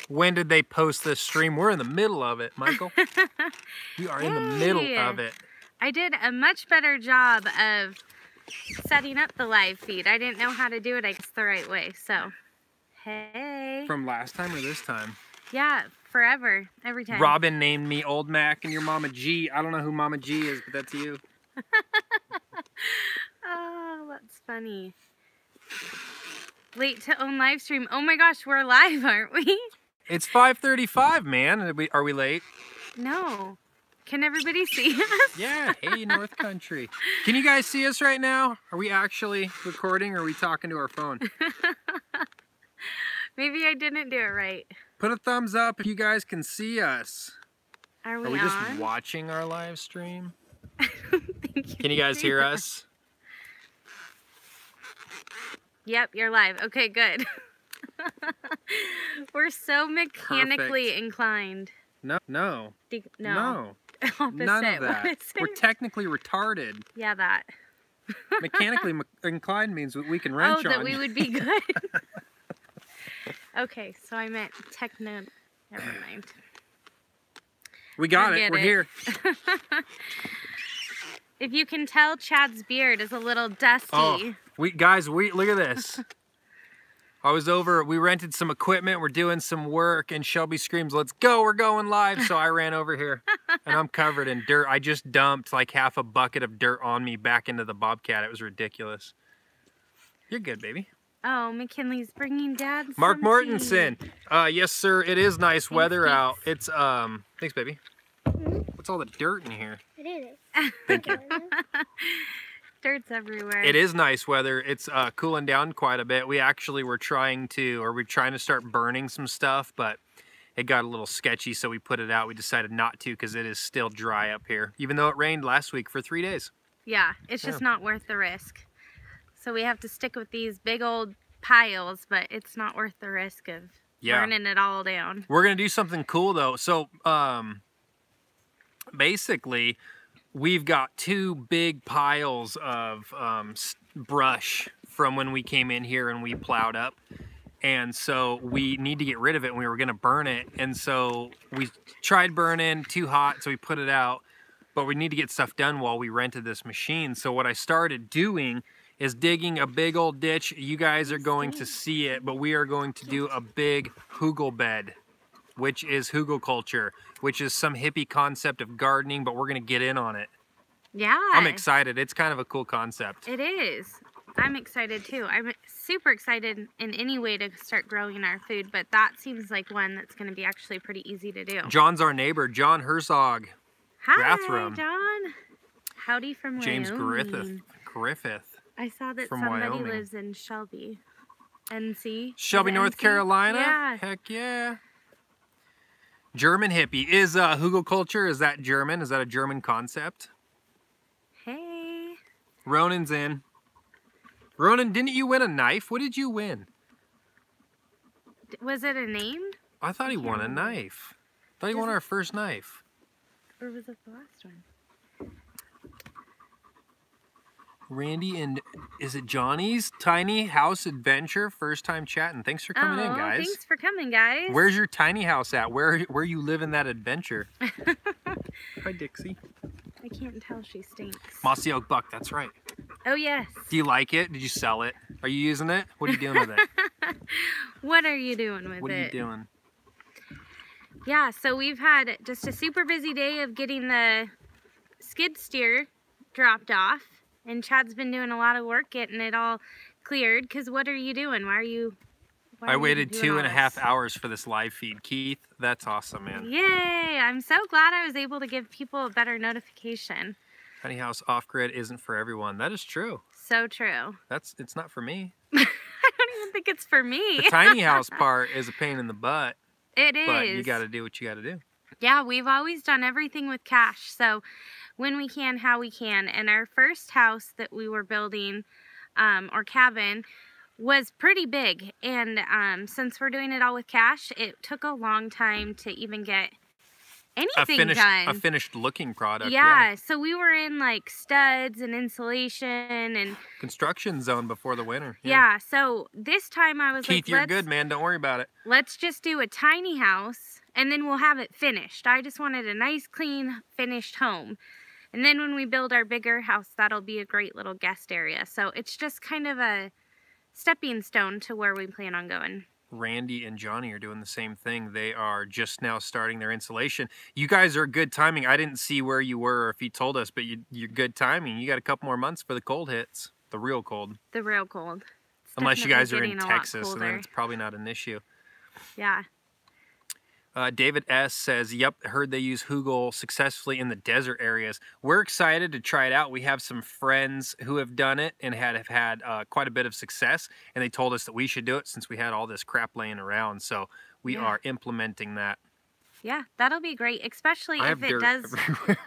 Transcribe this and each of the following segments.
When did they post this stream? We're in the middle of it, Michael. We are in the middle of it. I did a much better job of setting up the live feed. I didn't know how to do it, I guess, the right way. So, hey. From last time or this time? Yeah, forever. Every time. Robin named me Old Mac and your Mama G. I don't know who Mama G is, but that's you. Oh, that's funny. Late to own live stream. Oh my gosh, we're live, aren't we? It's 5:35, man. Are we late? No. Can everybody see us? Yeah. Hey, North Country. Can you guys see us right now? Are we actually recording or are we talking to our phone? Maybe I didn't do it right. Put a thumbs up if you guys can see us. Are we Are we on? just watching our live stream? Thank you. Can you guys hear us? Yep, you're live. Okay, good. We're so mechanically inclined. No. No. Opposite. None of that. What is We're it? technically retarded. Yeah, that. Mechanically inclined means we can wrench on. Oh, that we would be good. Okay, so I meant techno. Never mind. We got it. We're here. If you can tell, Chad's beard is a little dusty. Oh, guys, look at this. I was over, we rented some equipment, we're doing some work, and Shelby screams, "Let's go, we're going live." So I ran over here, and I'm covered in dirt. I just dumped like half a bucket of dirt on me back into the Bobcat. It was ridiculous. You're good, baby. Oh, McKinley's bringing Dad some Mark tea. Mortensen. Yes, sir, it is nice weather out. It's, thanks, baby. What's all the dirt in here? It is. Thank you. Dirt's everywhere. It is nice weather. It's cooling down quite a bit. We actually were trying to start burning some stuff, but it got a little sketchy, so we put it out. We decided not to because it is still dry up here, even though it rained last week for 3 days. Yeah, it's just not worth the risk. So we have to stick with these big old piles, but it's not worth the risk of burning it all down. We're going to do something cool, though. So, basically, we've got 2 big piles of brush from when we came in here and we plowed up. And so we need to get rid of it, and we were going to burn it. And so we tried burning, too hot, so we put it out. But we need to get stuff done while we rented this machine. So what I started doing is digging a big old ditch. You guys are going to see it, but we are going to do a big hugel bed, which is hugel culture, which is some hippie concept of gardening, but we're going to get in on it. Yeah. I'm excited. It's kind of a cool concept. It is. I'm excited too. I'm super excited in any way to start growing our food, but that seems like one that's going to be actually pretty easy to do. John's our neighbor, John Herzog. Hi, Rathrum. John. Howdy from James Wyoming. Griffith. I saw that from somebody Wyoming. lives in Shelby. NC? Shelby, Is it North NC? Carolina? Yeah. Heck yeah. German hippie. Is hugel culture, is that German? Is that a German concept? Hey. Ronan's in. Ronan, didn't you win a knife? What did you win? Was it a name? I thought he won a knife. I thought he won our first knife. Or was it the last one? Randy and is it Johnny's Tiny House Adventure? First time chatting. Thanks for coming in, guys. Thanks for coming, guys. Where's your tiny house at? Where you live in that adventure? Hi, Dixie. I can't tell she stinks. Mossy Oak Buck, that's right. Oh, yes. Do you like it? Did you sell it? Are you using it? What are you doing with it? What are you doing with it? What are you doing? Yeah, so we've had just a super busy day of getting the skid steer dropped off. And Chad's been doing a lot of work getting it all cleared. Because what are you doing? Why are you I waited 2.5 hours for this live feed. Keith, that's awesome, man. Yay! I'm so glad I was able to give people a better notification. Tiny house off-grid isn't for everyone. That is true. So true. It's not for me. I don't even think it's for me. The tiny house part is a pain in the butt. It is. But you got to do what you got to do. Yeah, we've always done everything with cash. So when we can, how we can. And our first house that we were building, or cabin, was pretty big. And since we're doing it all with cash, it took a long time to even get anything done. A finished looking product. Yeah, so we were in like studs and insulation and construction zone before the winter. Yeah, so this time I was Keith, like, you're good, man. Don't worry about it. Let's just do a tiny house and then we'll have it finished. I just wanted a nice, clean, finished home. And then when we build our bigger house, that'll be a great little guest area. So it's just kind of a stepping stone to where we plan on going. Randy and Johnny are doing the same thing. They are just now starting their insulation. You guys are good timing. I didn't see where you were or if you told us, but you're good timing. You got a couple more months for the cold hits. The real cold. The real cold. It's unless you guys are in getting Texas, and then it's probably not an issue. Yeah. David S. says, yep, heard they use hugel successfully in the desert areas. We're excited to try it out. We have some friends who have done it and have had quite a bit of success, and they told us that we should do it since we had all this crap laying around. So we are implementing that. Yeah, that'll be great, especially if it does.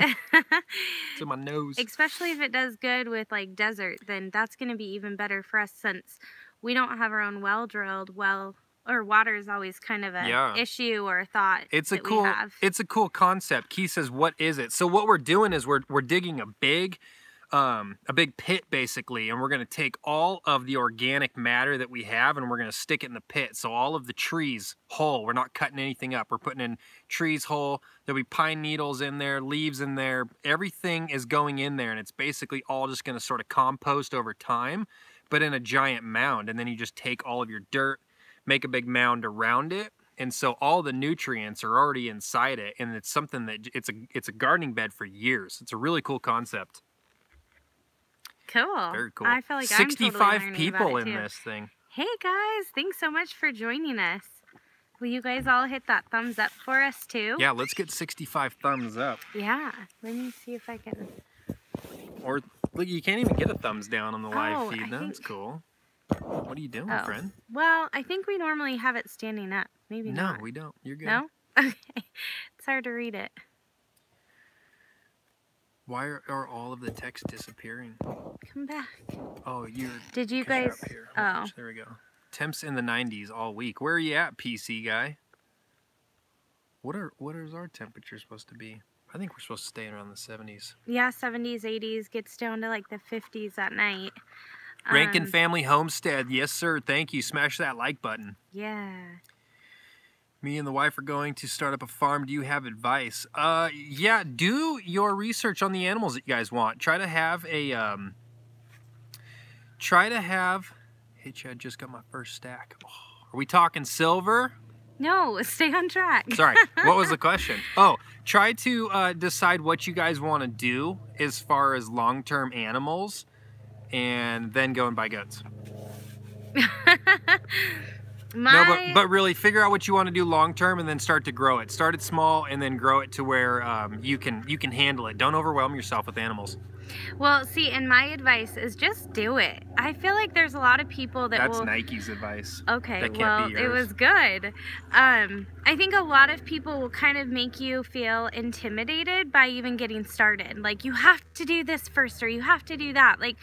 It's in my nose. Especially if it does good with like desert, then that's going to be even better for us since we don't have our own well drilled. Or water is always kind of a issue or a thought. It's a cool concept. Keith says, what is it? So what we're doing is we're digging a big pit basically, and we're going to take all of the organic matter that we have and we're going to stick it in the pit. So all of the trees whole, we're not cutting anything up. We're putting in trees whole. There'll be pine needles in there, leaves in there. Everything is going in there, and it's basically all just going to sort of compost over time, but in a giant mound. And then you just take all of your dirt, make a big mound around it, and so all the nutrients are already inside it, and it's something that it's a gardening bed for years. It's a really cool concept. Cool. Very cool. I feel like 65 I'm totally people about it in too. this thing. Hey guys, thanks so much for joining us. Will you guys all hit that thumbs up for us too? Yeah, let's get 65 thumbs up. Yeah, let me see if I can. Or look, you can't even get a thumbs down on the live feed. That's cool. What are you doing, friend? Well, I think we normally have it standing up. Maybe not. No, we don't. You're good. No? Okay. It's hard to read it. Why are all of the text disappearing? Come back. Oh, Did you guys? Oh. There we go. Temps in the 90s all week. Where are you at, PC guy? What is our temperature supposed to be? I think we're supposed to stay around the 70s. Yeah, 70s, 80s. Gets down to like the 50s at night. Rankin Family Homestead. Yes, sir. Thank you. Smash that like button. Yeah. Me and the wife are going to start up a farm. Do you have advice? Yeah, do your research on the animals that you guys want. Try to have a, hey, Chad, just got my first stack. Oh, are we talking silver? No, stay on track. Sorry, what was the question? Oh, try to decide what you guys want to do as far as long-term animals, and then go and buy goats. No, but really figure out what you want to do long term and then start to grow it. Start it small and then grow it to where you can handle it. Don't overwhelm yourself with animals. Well, see, and my advice is just do it. I feel like there's a lot of people that That's Nike's advice. Okay, that can't well, be yours. It was good. I think a lot of people will kind of make you feel intimidated by even getting started. Like, you have to do this first or you have to do that. Like,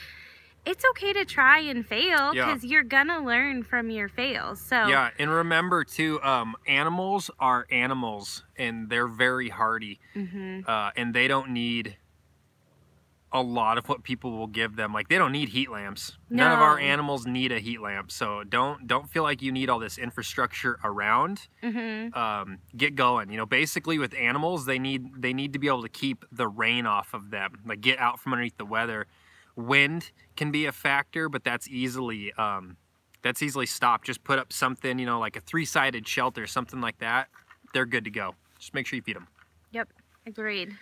it's okay to try and fail because you're gonna learn from your fails. So yeah, and remember too, animals are animals and they're very hardy, and they don't need a lot of what people will give them. Like, they don't need heat lamps. No. None of our animals need a heat lamp. So don't feel like you need all this infrastructure around. Get going. You know, basically with animals, they need to be able to keep the rain off of them. Like, get out from underneath the weather. Wind can be a factor, but that's easily stopped. Just put up something, you know, like a 3-sided shelter, something like that. They're good to go. Just make sure you feed them. Yep, agreed.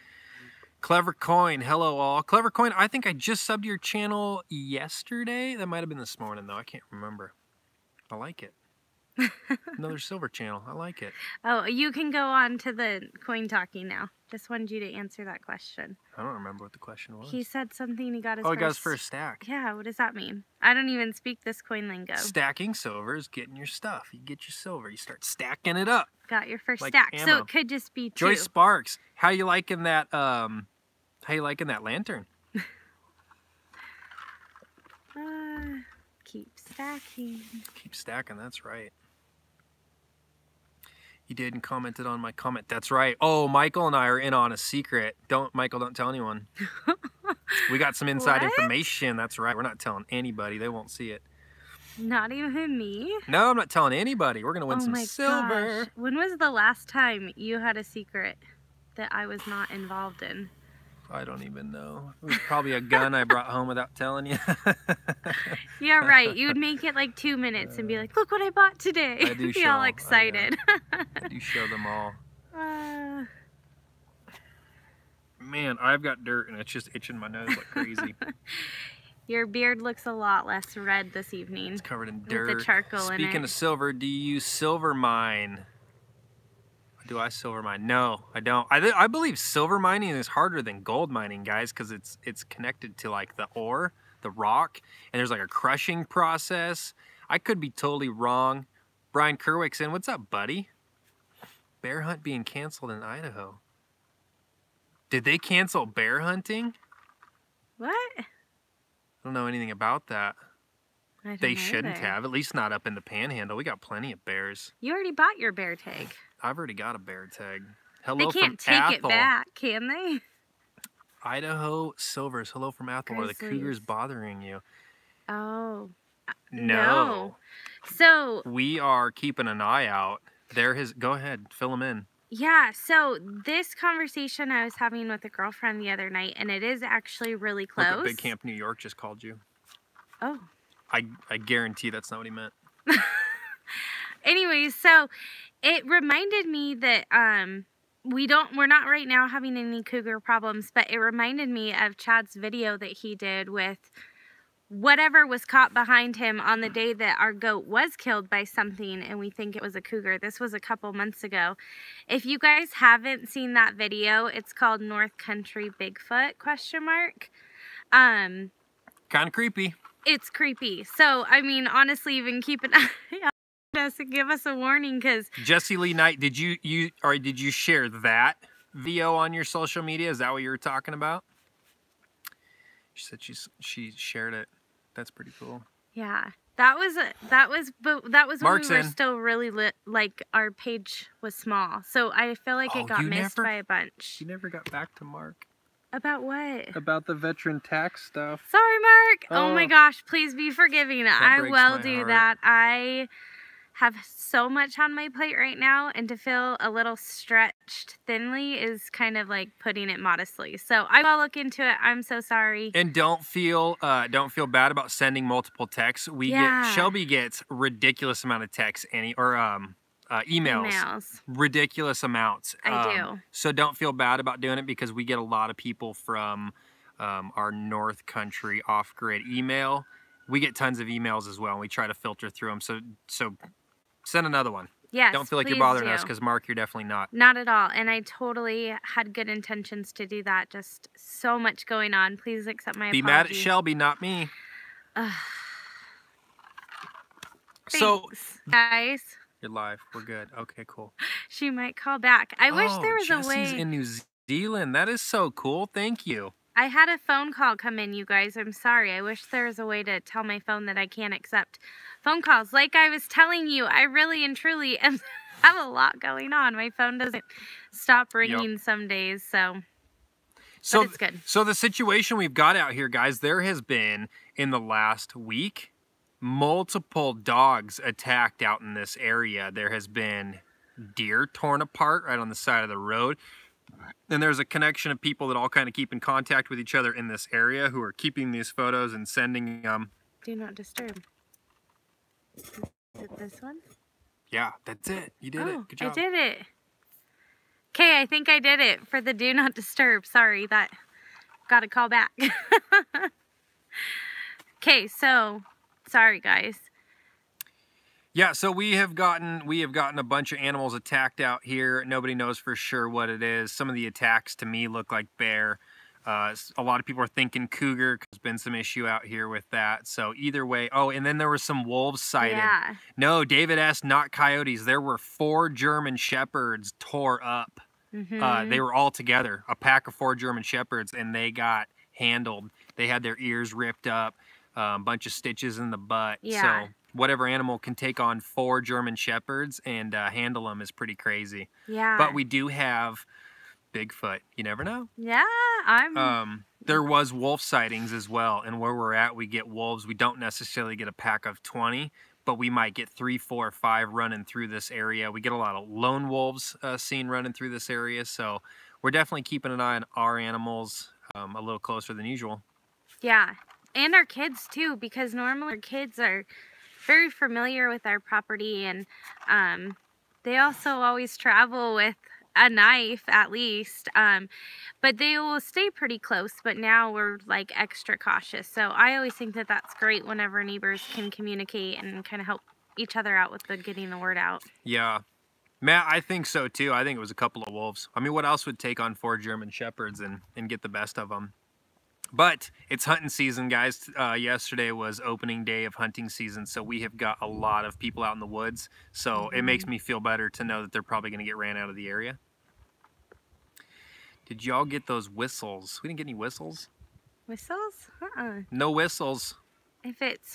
Clever Coin, hello all. Clever Coin, I think I just subbed your channel yesterday. That might have been this morning though. I can't remember. I like it. Another silver channel. I like it. Oh, you can go on to the coin talking now. Just wanted you to answer that question. I don't remember what the question was. He said something. He got his he got his first stack. Yeah, what does that mean? I don't even speak this coin lingo. Stacking silver is getting your stuff. You get your silver. You start stacking it up. Got your first stack. Ammo. So it could just be 2. Joyce Sparks, how you liking that? How you liking that lantern? Keep stacking. Keep stacking. That's right. He did and commented on my comment. That's right. Oh, Michael and I are in on a secret. Michael, don't tell anyone. We got some inside information. That's right. We're not telling anybody. They won't see it. Not even me? No, I'm not telling anybody. We're going to win some silver. Gosh. When was the last time you had a secret that I was not involved in? I don't even know. It was probably a gun I brought home without telling you. Yeah, right. You would make it like 2 minutes and be like, look what I bought today. I do be all excited. I do show them all. Man, I've got dirt and it's just itching my nose like crazy. Your beard looks a lot less red this evening. It's covered in dirt. With the charcoal in it. Speaking of silver, do you use silver mine? Do I silver mine? No, I don't. I believe silver mining is harder than gold mining, guys, because it's connected to like the ore, the rock, and there's like a crushing process. I could be totally wrong. Brian Kerwick's in. What's up, buddy? Bear hunt being canceled in Idaho. Did they cancel bear hunting? What? I don't know anything about that. They shouldn't either. have, at least not up in the panhandle. We got plenty of bears. You already bought your bear tag. I've already got a bear tag. Hello They can't from take Athol. it back, can they? Idaho Silvers. Hello from Athol. Are the cougars bothering you? Oh. No. So. We are keeping an eye out. Go ahead, fill them in. Yeah, so this conversation I was having with a girlfriend the other night, and it is actually really close. Look at Big Camp New York just called you. Oh. I guarantee that's not what he meant. Anyways, so it reminded me that we're not right now having any cougar problems, but it reminded me of Chad's video that he did with whatever was caught behind him on the day that our goat was killed by something, and we think it was a cougar. This was a couple months ago. If you guys haven't seen that video, it's called North Country Bigfoot ? Kind of creepy. It's creepy. So, I mean, honestly, even keep an eye on us and give us a warning, because Jesse Lee Knight, did you share that video on your social media? Is that what you were talking about? She said she shared it. That's pretty cool. Yeah, that was when Mark's we were in. still really like our page was small. So I feel like it got missed by a bunch. You never got back to Mark. About what? About the veteran tax stuff. Sorry, Mark. Oh my gosh, please be forgiving. I will do heart. that. I have so much on my plate right now, and to feel a little stretched thinly is kind of like putting it modestly. So I will look into it. I'm so sorry. And don't feel bad about sending multiple texts. Shelby gets ridiculous amount of texts emails. Ridiculous amounts. I do. So don't feel bad about doing it, because we get a lot of people from our North Country Off-Grid email. We get tons of emails as well, and we try to filter through them. So send another one. Yes, don't feel like you're bothering us, because Mark, you're definitely not. Not at all. And I totally had good intentions to do that. Just so much going on. Please accept my apology. Be mad at Shelby, not me. So, guys. You're live. We're good. Okay, cool. She might call back. I wish there was a way. Jesse's in New Zealand. That is so cool. Thank you. I had a phone call come in, you guys. I'm sorry. I wish there was a way to tell my phone that I can't accept phone calls. Like I was telling you, I really and truly have a lot going on. My phone doesn't stop ringing some days, so it's good. So the situation we've got out here, guys, there has been, in the last week, multiple dogs attacked out in this area. There has been deer torn apart right on the side of the road. And there's a connection of people that all kind of keep in contact with each other in this area who are keeping these photos and sending them. Do not disturb. Is it this one? Yeah, that's it. You did it. Good job. I did it. Okay, I think I did it for the do not disturb. Sorry, that got a call back. Okay, so sorry guys. Yeah, so we have gotten a bunch of animals attacked out here. Nobody knows for sure what it is. Some of the attacks to me look like bear. A lot of people are thinking cougar. There's been some issue out here with that. So either way. Oh, and then there were some wolves sighted. Yeah. No, David S. Not coyotes. There were 4 German shepherds tore up. They were all together, a pack of 4 German shepherds, and they got handled. They had their ears ripped up, a bunch of stitches in the butt. Yeah. So whatever animal can take on 4 German Shepherds and handle them is pretty crazy. Yeah. But we do have Bigfoot. You never know. Yeah, There was wolf sightings as well, and where we're at, we get wolves. We don't necessarily get a pack of 20, but we might get 3, 4, 5 running through this area. We get a lot of lone wolves seen running through this area, so we're definitely keeping an eye on our animals a little closer than usual. Yeah, and our kids too, because normally our kids are very familiar with our property, and they also always travel with a knife at least, but they will stay pretty close, but now we're like extra cautious. So I always think that that's great whenever neighbors can communicate and kind of help each other out with getting the word out. Yeah, Matt, I think so too. I think it was a couple of wolves. I mean, what else would take on 4 German Shepherds and get the best of them? But it's hunting season, guys. Yesterday was opening day of hunting season, so we have got a lot of people out in the woods. So it makes me feel better to know that they're probably going to get ran out of the area. Did y'all get those whistles? We didn't get any whistles. Whistles? No whistles.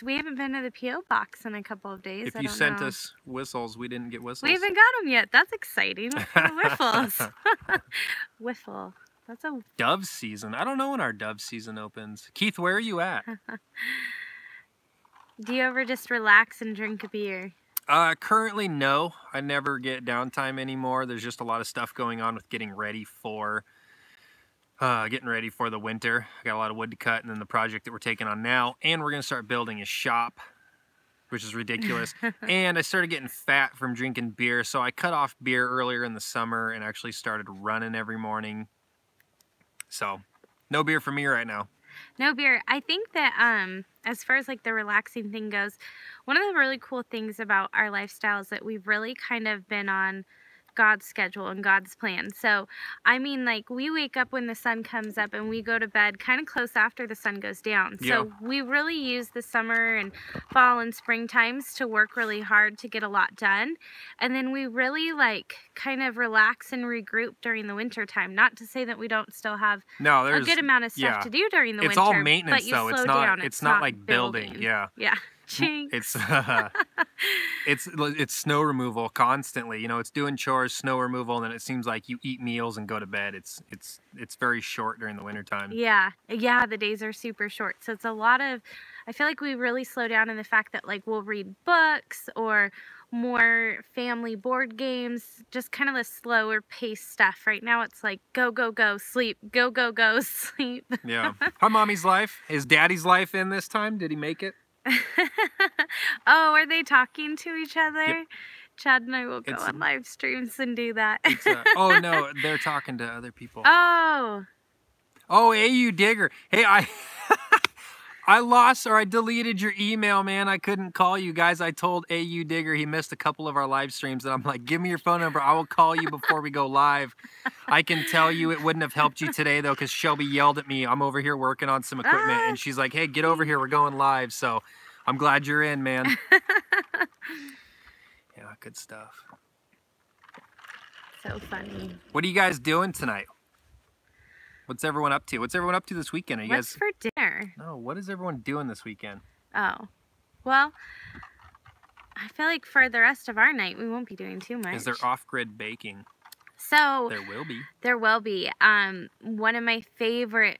We haven't been to the P.O. box in a couple of days. If you sent us whistles, we didn't get whistles. We haven't got them yet. That's exciting. Whiffles. Whiffle. That's a dove season. I don't know when our dove season opens. Keith, where are you at? Do you ever just relax and drink a beer? Currently, no. I never get downtime anymore. There's just a lot of stuff going on with getting ready for the winter. I got a lot of wood to cut, and then the project that we're taking on now, and we're gonna start building a shop, which is ridiculous. And I started getting fat from drinking beer, so I cut off beer earlier in the summer and actually started running every morning. So, no beer for me right now. No beer. I think that as far as like the relaxing thing goes, one of the really cool things about our lifestyle is that we've really kind of been on God's schedule and God's plan. So, I mean, like, we wake up when the sun comes up and we go to bed kind of close after the sun goes down. Yeah. So we really use the summer and fall and spring times to work really hard to get a lot done. And then we really like kind of relax and regroup during the winter time. Not to say that we don't still have a good amount of stuff to do during the winter. It's all maintenance, but you though. Slow down. It's not like building. Yeah. Yeah. Jinx. It's snow removal constantly. You know, it's doing chores, snow removal, and then it seems like you eat meals and go to bed. It's very short during the wintertime. Yeah, the days are super short. So it's a lot of, I feel like we really slow down in the fact that like we'll read books or more family board games, just kind of the slower paced stuff. Right now it's like go, go, go, sleep, go, go, go, sleep. Yeah. How mommy's life? Is daddy's life in this time? Did he make it? Oh, are they talking to each other? Yep. Chad and I will go on live streams and do that. Oh no, they're talking to other people. Oh, AU Digger. Hey, I deleted your email, man. I couldn't call you guys. I told AU Digger he missed a couple of our live streams, and I'm like, give me your phone number. I will call you before we go live. I can tell you it wouldn't have helped you today, though, because Shelby yelled at me. I'm over here working on some equipment, and she's like, hey, get over here. We're going live. So I'm glad you're in, man. Yeah, good stuff. So funny. What are you guys doing tonight? What's everyone up to? What's everyone up to this weekend? Are you What's for dinner? No, what is everyone doing this weekend? Oh, well, I feel like for the rest of our night, we won't be doing too much. Is there off-grid baking? So there will be. There will be. One of my favorite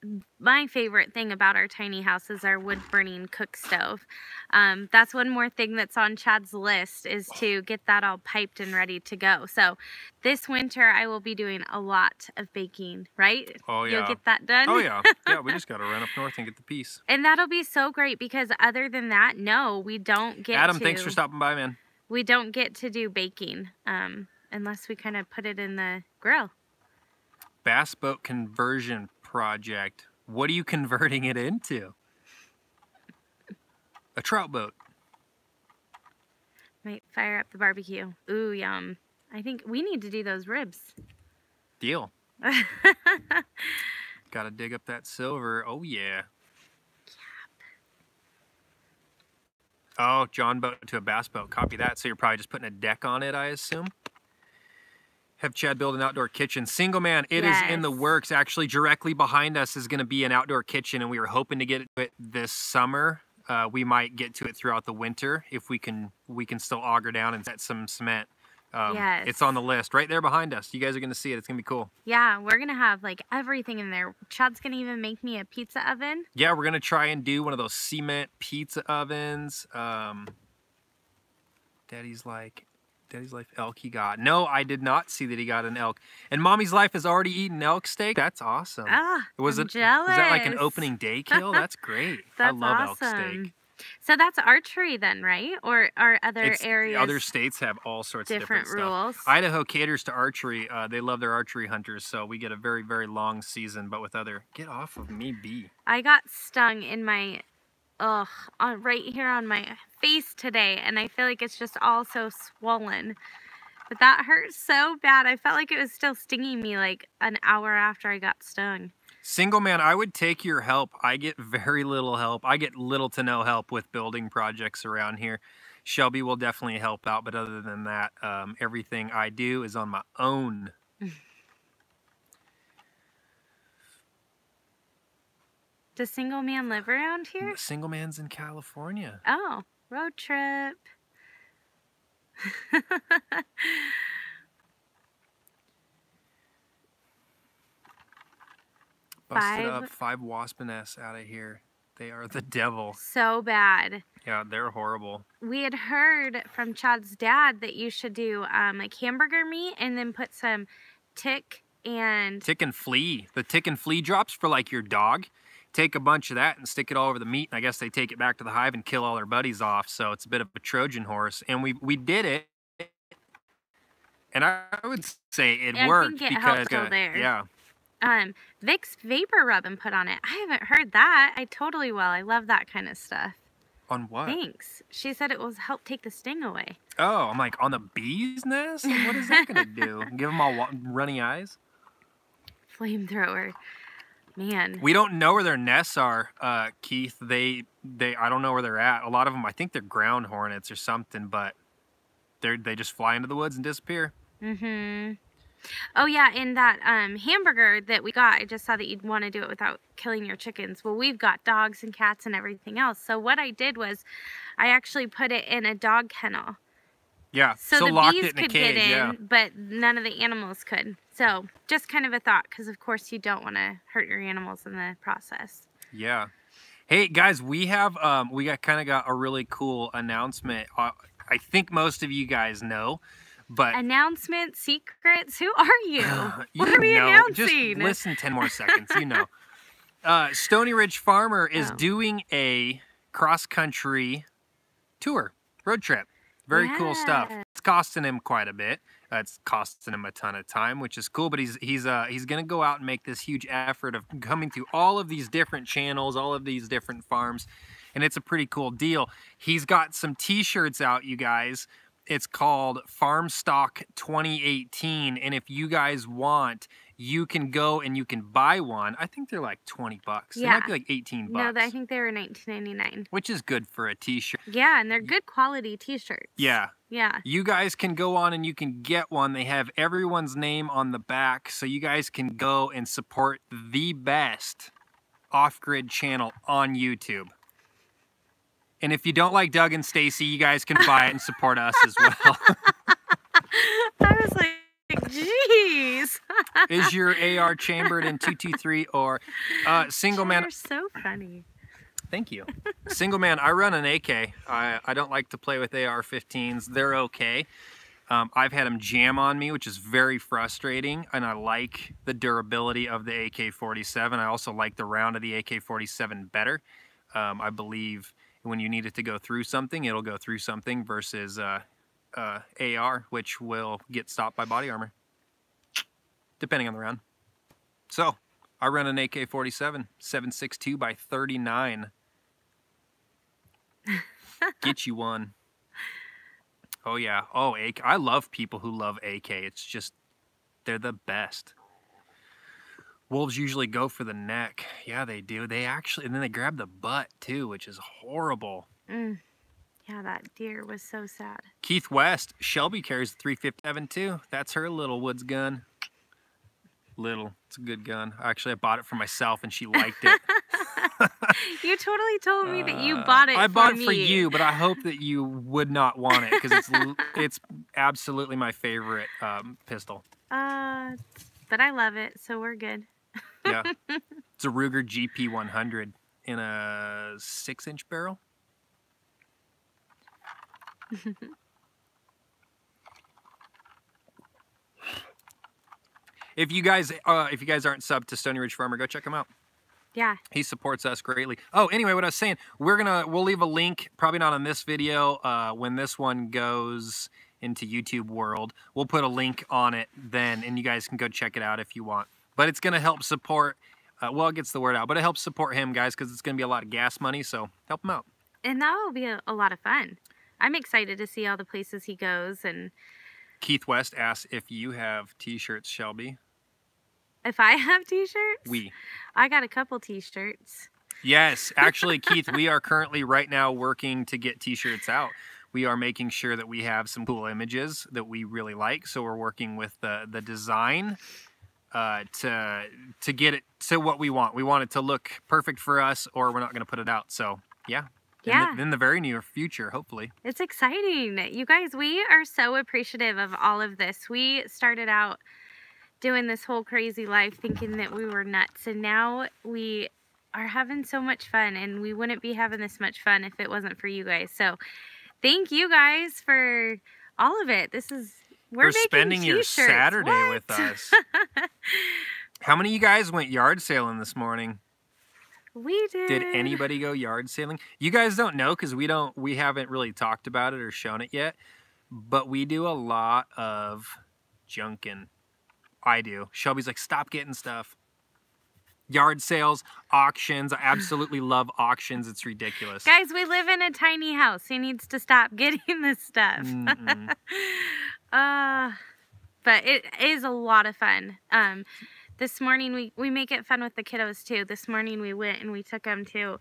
thing about our tiny house is our wood burning cook stove. That's one more thing that's on Chad's list is to get that all piped and ready to go. So this winter I will be doing a lot of baking, right? Oh yeah. You'll get that done? Oh yeah. Yeah, we just got to run up north and get the piece. And that'll be so great because other than that, no, we don't get Adam, thanks for stopping by, man. We don't get to do baking. Unless we kind of put it in the grill. Bass boat conversion project. What are you converting it into? A trout boat. Might fire up the barbecue. Ooh, yum. I think we need to do those ribs. Deal. Gotta dig up that silver. Oh, yeah. Oh, John boat to a bass boat. Copy that. So you're probably just putting a deck on it, I assume? Have Chad build an outdoor kitchen. Single man, it is in the works. Actually, directly behind us is going to be an outdoor kitchen, and we were hoping to get it this summer. We might get to it throughout the winter if we can still auger down and set some cement. Yes. It's on the list right there behind us. You guys are going to see it. It's going to be cool. Yeah, we're going to have like everything in there. Chad's going to even make me a pizza oven. Yeah, we're going to try and do one of those cement pizza ovens. Daddy's Life elk he got. No, I did not see that he got an elk. And Mommy's Life has already eaten elk steak. That's awesome. Ah, I'm jealous. Was that like an opening day kill? That's great. That's I love awesome. elk steak. So that's archery then, right? Or are other areas? Other states have all sorts of different rules. Stuff. Idaho caters to archery. They love their archery hunters, so we get a very, very long season. But with other, get off of me, bee. I got stung in my, right here on my face today, and I feel like it's just all so swollen. But that hurt so bad. I felt like it was still stinging me like an hour after I got stung. Single man, I would take your help. I get very little help. I get little to no help with building projects around here. Shelby will definitely help out, but other than that, everything I do is on my own. Does Single Man live around here? Single Man's in California. Oh, road trip. Busted up 5 wasp nests out of here. They are the devil. So bad. Yeah, they're horrible. We had heard from Chad's dad that you should do like hamburger meat and then put some tick and flea. The tick and flea drops for like your dog. Take a bunch of that and stick it all over the meat. And I guess they take it back to the hive and kill all their buddies off. So it's a bit of a Trojan horse. And we did it. And I would say it worked because yeah. Vicks Vapor Rub and put on it. I haven't heard that. I totally will. I love that kind of stuff. On what? Thanks. She said it will help take the sting away. Oh, I'm like, on the bee's nest? What is that going to do? Give them all runny eyes? Flamethrower. Man. We don't know where their nests are, Keith. I don't know where they're at. A lot of them, I think they're ground hornets or something, but they just fly into the woods and disappear. Mm-hmm. Oh yeah, in that hamburger that we got, I just saw that you'd want to do it without killing your chickens. Well, we've got dogs and cats and everything else. So what I did was I actually put it in a dog kennel. Yeah, so the locked bees it in could a cage, get in, yeah. but none of the animals could. So just kind of a thought, because of course you don't want to hurt your animals in the process. Yeah. Hey guys, we got a really cool announcement. I think most of you guys know. But announcement secrets? Who are you? What are we announcing? Just listen 10 more seconds. You know, Stony Ridge Farmer is doing a cross-country tour, road trip. Very cool stuff. It's costing him quite a bit. It's costing him a ton of time, which is cool. But he's gonna go out and make this huge effort of coming through all of these different channels, all of these different farms, and it's a pretty cool deal. He's got some T-shirts out, you guys. It's called Farm Stock 2018, and if you guys want, you can go and you can buy one. I think they're like 20 bucks. Yeah. They might be like 18 bucks. No, I think they were $19.99. Which is good for a T-shirt. Yeah, and they're good quality T-shirts. Yeah. Yeah. You guys can go on and you can get one. They have everyone's name on the back, so you guys can go and support the best off-grid channel on YouTube. And if you don't like Doug and Stacy, you guys can buy it and support us as well. I was like, jeez. Is your AR chambered in 223 or single man? You're so funny. Thank you. Single man, I run an AK. I don't like to play with AR-15s. They're okay. I've had them jam on me, which is very frustrating, and I like the durability of the AK-47. I also like the round of the AK-47 better. I believe when you need it to go through something, it'll go through something versus AR, which will get stopped by body armor, depending on the round. So, I run an AK-47, 7.62 by 39. Get you one. Oh yeah. Oh, AK. I love people who love AK. It's just, they're the best. Wolves usually go for the neck. Yeah, they do. They actually, and then they grab the butt too, which is horrible. Yeah, that deer was so sad. Keith West, Shelby carries the 357 too. That's her little woods gun. Little, it's a good gun. Actually, I bought it for myself and she liked it. You totally told me that you bought it. I bought it for you, but I hope that you would not want it because it's absolutely my favorite pistol. But I love it, so we're good. Yeah, it's a Ruger GP100 in a 6-inch barrel. If you guys aren't subbed to Stony Ridge Farmer, go check him out. Yeah. He supports us greatly. Oh, anyway, what I was saying, we'll leave a link, probably not on this video, when this one goes into YouTube world. We'll put a link on it then, and you guys can go check it out if you want. But it's going to help support, well, it gets the word out, but it helps support him, guys, because it's going to be a lot of gas money, so help him out. And that will be a lot of fun. I'm excited to see all the places he goes. And Keith West asks if you have t-shirts, Shelby. If I have t-shirts? I got a couple t-shirts. Yes, actually, Keith, we are currently right now working to get t-shirts out. We are making sure that we have some cool images that we really like. So we're working with the design to get it to what we want. We want it to look perfect for us, or we're not going to put it out. So yeah. In the very near future, hopefully. It's exciting. You guys, we are so appreciative of all of this. We started out doing this whole crazy life thinking that we were nuts, and now we are having so much fun, and we wouldn't be having this much fun if it wasn't for you guys. So thank you guys for all of it. We're spending your Saturday with us. How many of you guys went yard sailing this morning? We did. Did anybody go yard sailing? You guys don't know because we haven't really talked about it or shown it yet, but we do a lot of junking. I do. Shelby's like, stop getting stuff. Yard sales, auctions. I absolutely love auctions. It's ridiculous. Guys, we live in a tiny house. He needs to stop getting this stuff. But it is a lot of fun. This morning, we make it fun with the kiddos, too. This morning, we went and we took them to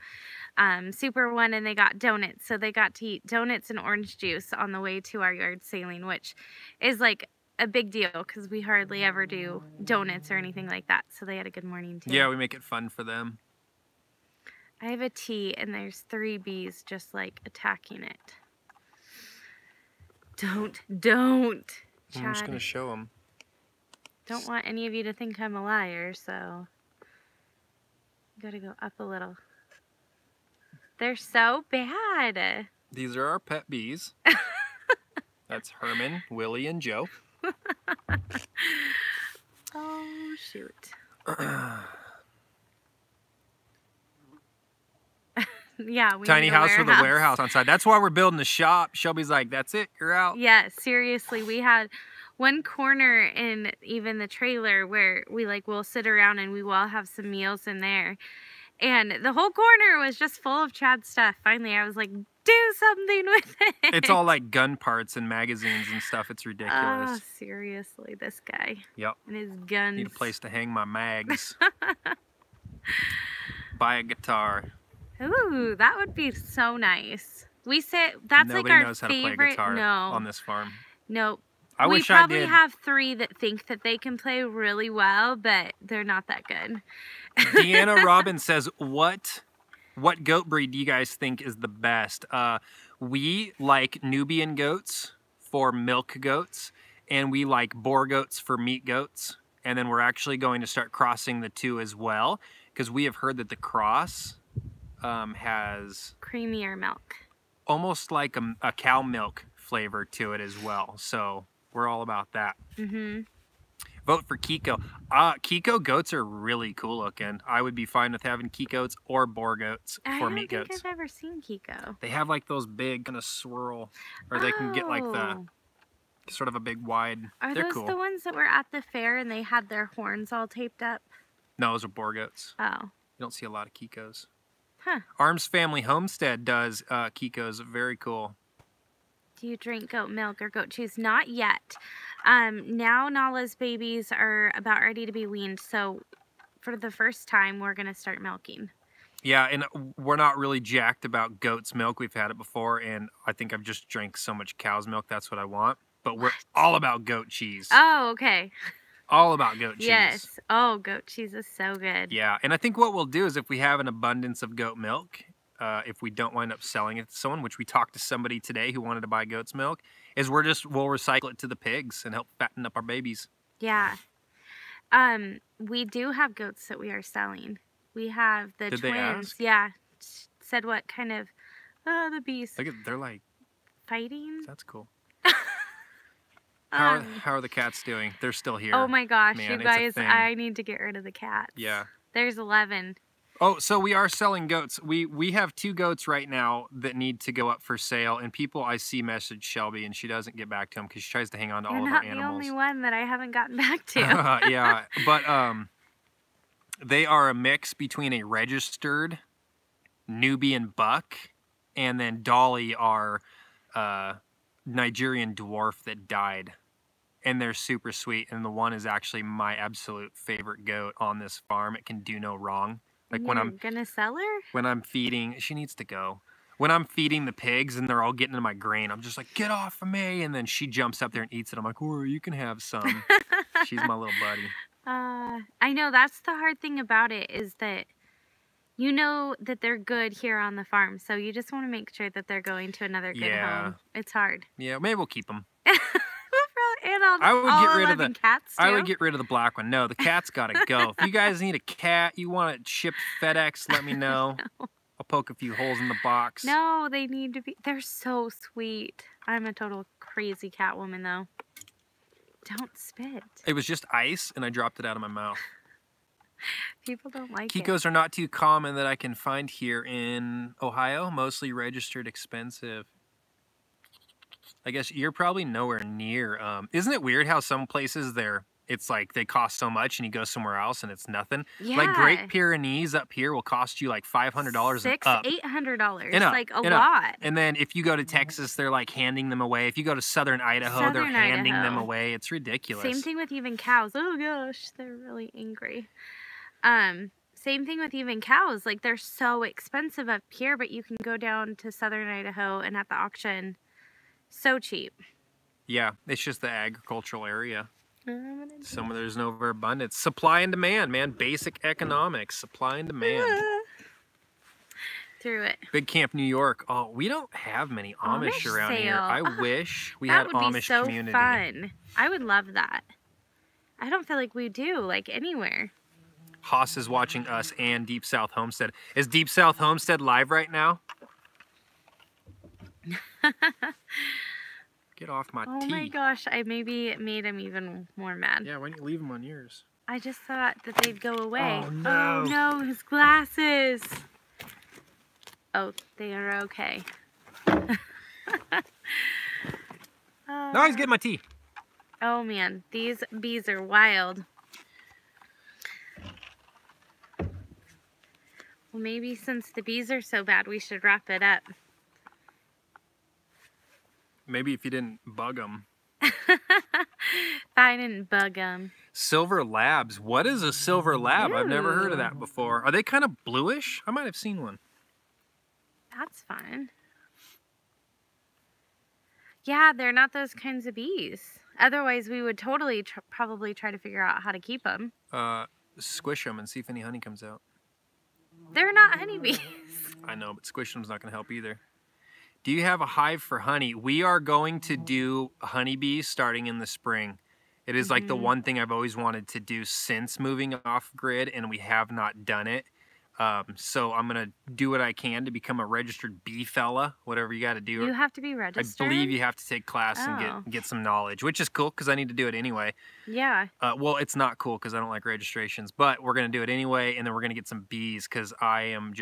Super One, and they got donuts. So they got to eat donuts and orange juice on the way to our yard sailing, which is like a big deal because we hardly ever do donuts or anything like that. So they had a good morning too. Yeah, we make it fun for them. I have a T and there's 3 bees just like attacking it. Don't. Chad, I'm just gonna show them. Don't want any of you to think I'm a liar, so gotta go up a little. They're so bad. These are our pet bees. That's Herman, Willie, and Joe. Oh, shoot. Yeah, we tiny house with a warehouse on side. That's why we're building a shop. Shelby's like, that's it, you're out. Yeah, seriously. We had one corner in even the trailer where we'll sit around and we will all have some meals in there. And the whole corner was just full of Chad stuff. Finally, I was like, do something with it. It's all like gun parts and magazines and stuff. It's ridiculous. Oh, seriously, this guy. Yep. And his guns. Need a place to hang my mags. Buy a guitar. Ooh, that would be so nice. That's Nobody like our knows how favorite. to play guitar on this farm. Nope. I wish I did. We probably have 3 that think that they can play really well, but they're not that good. Deanna Robbins says, what goat breed do you guys think is the best? We like Nubian goats for milk goats, and we like Boer goats for meat goats. And then we're actually going to start crossing the 2 as well, because we have heard that the cross has creamier milk. Almost like a cow milk flavor to it as well. So we're all about that. Mm-hmm. Vote for Kiko. Kiko goats are really cool looking. I would be fine with having Kikos or Boer goats for meat goats. I don't think I've ever seen Kiko. They have like those big kind of swirl, or they can get like the sort of a big wide. They're cool. Are those the ones that were at the fair and they had their horns all taped up? No, those are Boer goats. Oh. You don't see a lot of Kikos. Huh. Arms Family Homestead does Kikos. Very cool. Do you drink goat milk or goat cheese? Not yet. Now Nala's babies are about ready to be weaned, so for the first time, we're going to start milking. Yeah, and we're not really jacked about goat's milk. We've had it before, and I think I've just drank so much cow's milk, that's what I want. But we're all about goat cheese. Oh, okay. All about goat cheese. Yes. Oh, goat cheese is so good. Yeah, and I think what we'll do is if we have an abundance of goat milk, if we don't wind up selling it to someone, which we talked to somebody today who wanted to buy goat's milk, is we'll recycle it to the pigs and help fatten up our babies. Yeah. We do have goats that we are selling. We have the Did twins. they ask? Yeah. Said what kind of the beast. Look at, they're like fighting. That's cool. How are the cats doing? They're still here. Oh my gosh, Man, you guys, I need to get rid of the cats. Yeah. There's 11. Oh, so we are selling goats. We have 2 goats right now that need to go up for sale, and people I see message Shelby, and she doesn't get back to them because she tries to hang on to all of her animals. You're not the only one that I haven't gotten back to. Yeah, but they are a mix between a registered Nubian buck and then Dolly, our Nigerian dwarf that died. And they're super sweet, and the one is actually my absolute favorite goat on this farm. It can do no wrong. Like when I'm gonna sell her? When I'm feeding, she needs to go. When I'm feeding the pigs and they're all getting into my grain, I'm just like, get off of me. And then she jumps up there and eats it. I'm like, oh, you can have some. She's my little buddy. I know that's the hard thing about it is that you know that they're good here on the farm. So you just want to make sure that they're going to another good home. It's hard. Yeah, maybe we'll keep them. And I would get rid of the black one. No, the cat's got to go. If you guys need a cat, you want it shipped FedEx, let me know. No. I'll poke a few holes in the box. No, they need to be. They're so sweet. I'm a total crazy cat woman, though. Don't spit. It was just ice, and I dropped it out of my mouth. People don't like Kikos are not too common that I can find here in Ohio. Mostly registered expensive. I guess you're probably nowhere near. Isn't it weird how some places it's like they cost so much and you go somewhere else and it's nothing? Yeah. Like Great Pyrenees up here will cost you like $500 and up. $800. Like a lot. Up. And then if you go to Texas, they're like handing them away. If you go to Southern Idaho, they're handing them away. It's ridiculous. Same thing with even cows. Oh gosh, they're really angry. Same thing with even cows. Like they're so expensive up here, but you can go down to Southern Idaho and at the auction. So cheap. Yeah, it's just the agricultural area. There's no overabundance. Supply and demand, man. Basic economics. Supply and demand. Through it. Big Camp, New York. Oh, we don't have many Amish around here. I wish we had Amish community. That would be so fun. I would love that. I don't feel like we do, like anywhere. Haas is watching us and Deep South Homestead. Is Deep South Homestead live right now? Get off my tea. Oh my gosh, I maybe made him even more mad. Yeah, why don't you leave them on yours? I just thought that they'd go away. Oh no. Oh no, his glasses. Oh, they are okay. No, he's getting my tea. Oh man, these bees are wild. Well, maybe since the bees are so bad, we should wrap it up. Maybe if you didn't bug them. If I didn't bug them. Silver labs. What is a silver lab? I've never heard of that before. Are they kind of bluish? I might have seen one. That's fun. Yeah, they're not those kinds of bees. Otherwise, we would totally probably try to figure out how to keep them. Squish them and see if any honey comes out. They're not honeybees. I know, but squish them's not going to help either. Do you have a hive for honey? We are going to do honeybees starting in the spring. It is like the one thing I've always wanted to do since moving off grid, and we have not done it. So I'm going to do what I can to become a registered bee fella, whatever you got to do. You have to be registered? I believe you have to take class and get some knowledge, which is cool because I need to do it anyway. Yeah. Well, it's not cool because I don't like registrations, but we're going to do it anyway, and then we're going to get some bees because I am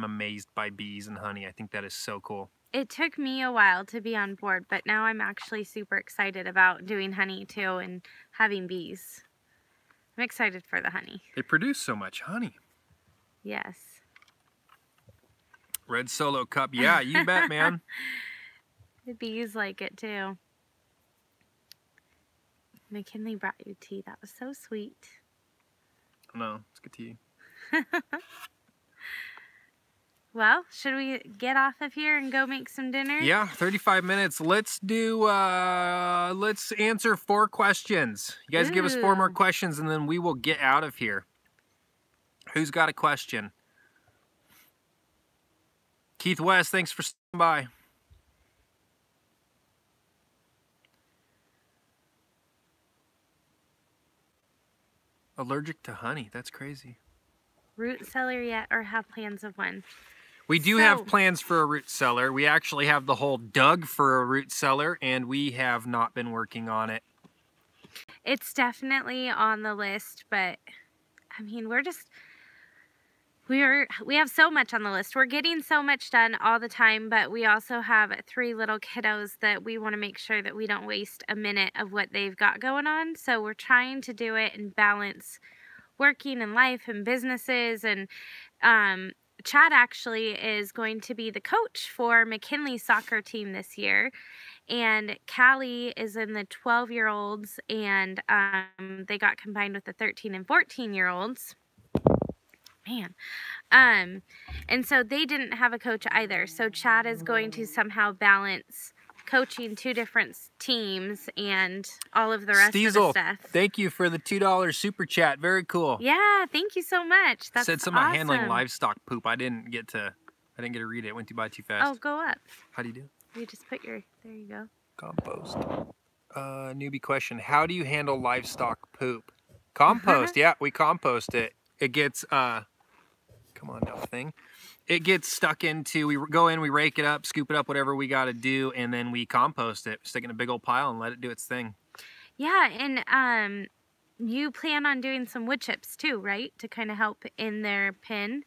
amazed by bees and honey. I think that is so cool. It took me a while to be on board, but now I'm actually super excited about doing honey too and having bees. I'm excited for the honey. They produce so much honey. Yes. Red Solo Cup. Yeah, you bet, man. The bees like it too. McKinley brought you tea. That was so sweet. No, it's good tea. Well, should we get off of here and go make some dinner? Yeah, 35 minutes. Let's do, let's answer 4 questions. You guys give us 4 more questions and then we will get out of here. Who's got a question? Keith West, thanks for stopping by. Allergic to honey. That's crazy. Root cellar yet, or have plans of one? We do have plans for a root cellar. We actually have the hole dug for a root cellar, and we have not been working on it. It's definitely on the list, but I mean, we have so much on the list. We're getting so much done all the time, but we also have 3 little kiddos that we want to make sure that we don't waste a minute of what they've got going on. So we're trying to do it and balance working and life and businesses. And Chad actually is going to be the coach for McKinley's soccer team this year. And Callie is in the 12-year-olds, and they got combined with the 13 and 14-year-olds. Man. And so they didn't have a coach either. So Chad is going to somehow balance coaching 2 different teams and all of the rest of the stuff. Thank you for the $2 super chat. Very cool. Yeah, thank you so much. That's said something about handling livestock poop. I didn't get to read it. It went by too fast. Oh, go up. How do you do? You just put your, there you go. Compost. Newbie question. How do you handle livestock poop? Compost. Yeah, we compost it. It gets come on now, thing. It gets stuck into, we go in, we rake it up, scoop it up, whatever we got to do, and then we compost it, stick it in a big old pile and let it do its thing. Yeah, and you plan on doing some wood chips too, right? To kind of help in their pen?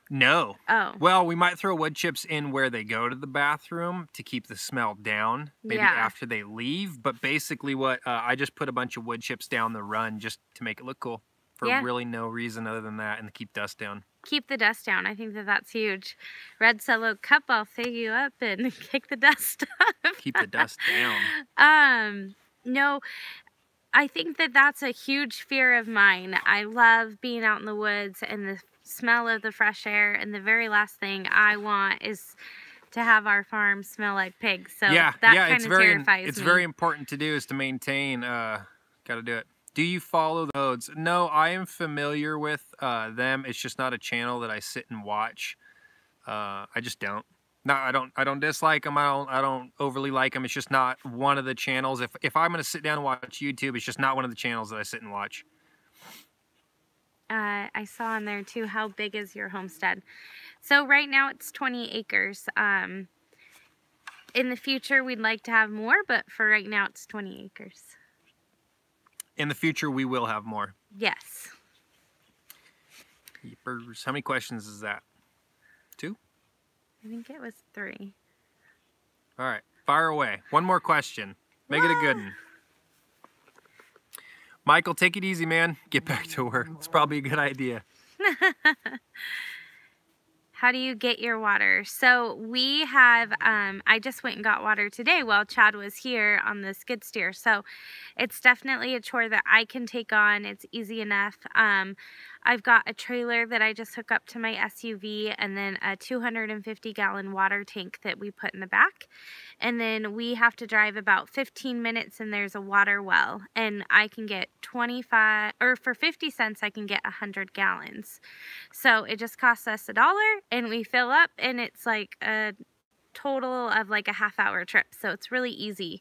No. Oh. Well, we might throw wood chips in where they go to the bathroom to keep the smell down, maybe after they leave. But basically what, I just put a bunch of wood chips down the run just to make it look cool. For really no reason other than that, and to keep dust down. Keep the dust down. I think that that's huge. Red Solo Cup, I'll fill you up and kick the dust up. Keep the dust down. No, I think that that's a huge fear of mine. I love being out in the woods and the smell of the fresh air, and the very last thing I want is to have our farm smell like pigs. So that kind of terrifies me. It's very important to do, is to maintain, gotta do it. Do you follow the codes? No, I am familiar with them. It's just not a channel that I sit and watch. I just don't. No, I don't dislike them. I don't overly like them. It's just not one of the channels. If I'm gonna sit down and watch YouTube, it's just not one of the channels that I sit and watch. I saw on there too, how big is your homestead? So right now it's 20 acres. In the future, we'd like to have more, but for right now, it's 20 acres. In the future, we will have more. Yes. Keepers. How many questions is that? 2? I think it was 3. All right. Fire away. One more question. Make it a good one. Michael, take it easy, man. Get back to work. It's probably a good idea. How do you get your water? So we have, I just went and got water today while Chad was here on the skid steer. So it's definitely a chore that I can take on. It's easy enough. I've got a trailer that I just hook up to my SUV, and then a 250-gallon water tank that we put in the back. And then we have to drive about 15 minutes, and there's a water well. And I can get 25, or for 50 cents, I can get 100 gallons. So it just costs us $1, and we fill up, and it's like a total of like a half-hour trip. So it's really easy.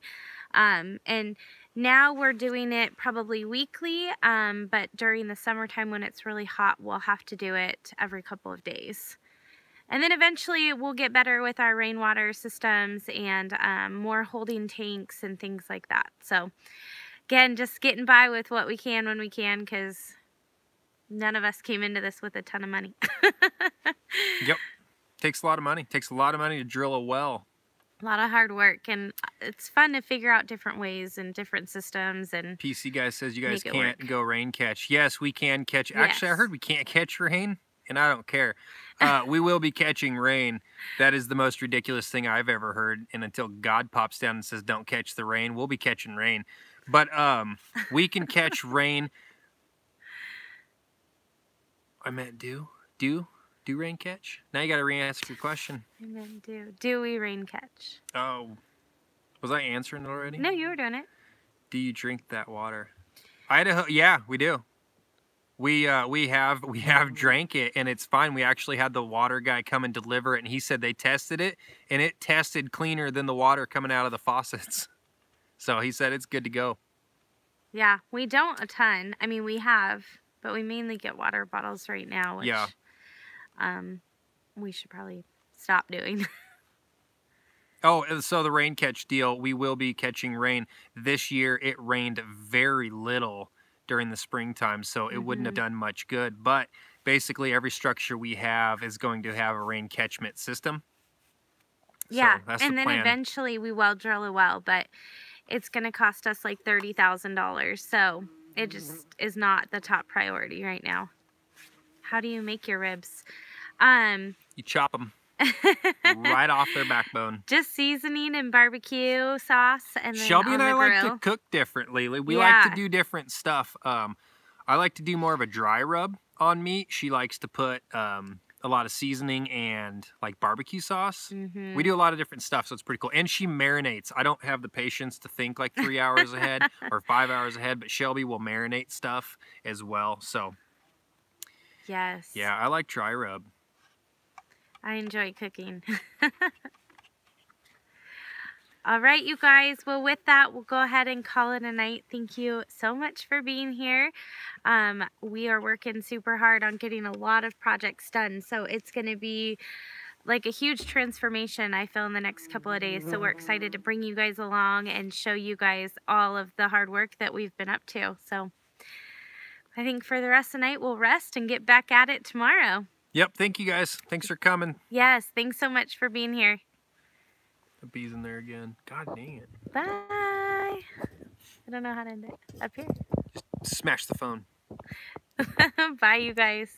And now we're doing it probably weekly, but during the summertime when it's really hot, we'll have to do it every couple of days. And then eventually we'll get better with our rainwater systems and more holding tanks and things like that. So again, just getting by with what we can when we can, because none of us came into this with a ton of money. Yep. Takes a lot of money. Takes a lot of money to drill a well. A lot of hard work, and it's fun to figure out different ways and different systems. And PC guy says you guys can't go rain catch. Yes, we can catch. Actually, I heard we can't catch rain, and I don't care. We will be catching rain. That is the most ridiculous thing I've ever heard. And until God pops down and says, don't catch the rain, we'll be catching rain. But we can catch rain. I meant do Do rain catch? Now you got to re-answer your question. And then do we rain catch? Oh, was I answering it already? No, you were doing it. Do you drink that water? Idaho, yeah, we do. We have drank it, and it's fine. We actually had the water guy come and deliver it, and he said they tested it, and it tested cleaner than the water coming out of the faucets. So he said it's good to go. Yeah, we don't a ton. I mean, we have, but we mainly get water bottles right now, which we should probably stop doing. Oh, so the rain catch deal, we will be catching rain. This year it rained very little during the springtime, so it wouldn't have done much good. But basically every structure we have is going to have a rain catchment system. Yeah, so that's and the then plan. eventually we will drill a well, but it's going to cost us like $30,000. So it just is not the top priority right now. How do you make your ribs? You chop them right off their backbone. Just seasoning and barbecue sauce, and then Shelby on and I the like grill. to cook differently. We like to do different stuff. I like to do more of a dry rub on meat. She likes to put a lot of seasoning and like barbecue sauce. We do a lot of different stuff, so it's pretty cool. And she marinates. I don't have the patience to think like 3 hours ahead or 5 hours ahead, but Shelby will marinate stuff as well. So Yes. yeah, I like dry rub. I enjoy cooking. All right, you guys. Well, with that, we'll go ahead and call it a night. Thank you so much for being here. We are working super hard on getting a lot of projects done. So it's going to be like a huge transformation, I feel, in the next couple of days. So we're excited to bring you guys along and show you guys all of the hard work that we've been up to. So I think for the rest of the night, we'll rest and get back at it tomorrow. Yep, thank you guys. Thanks for coming. Yes, thanks so much for being here. The bee's in there again. God dang it. Bye. I don't know how to end it. Up here. Just smash the phone. Bye, you guys.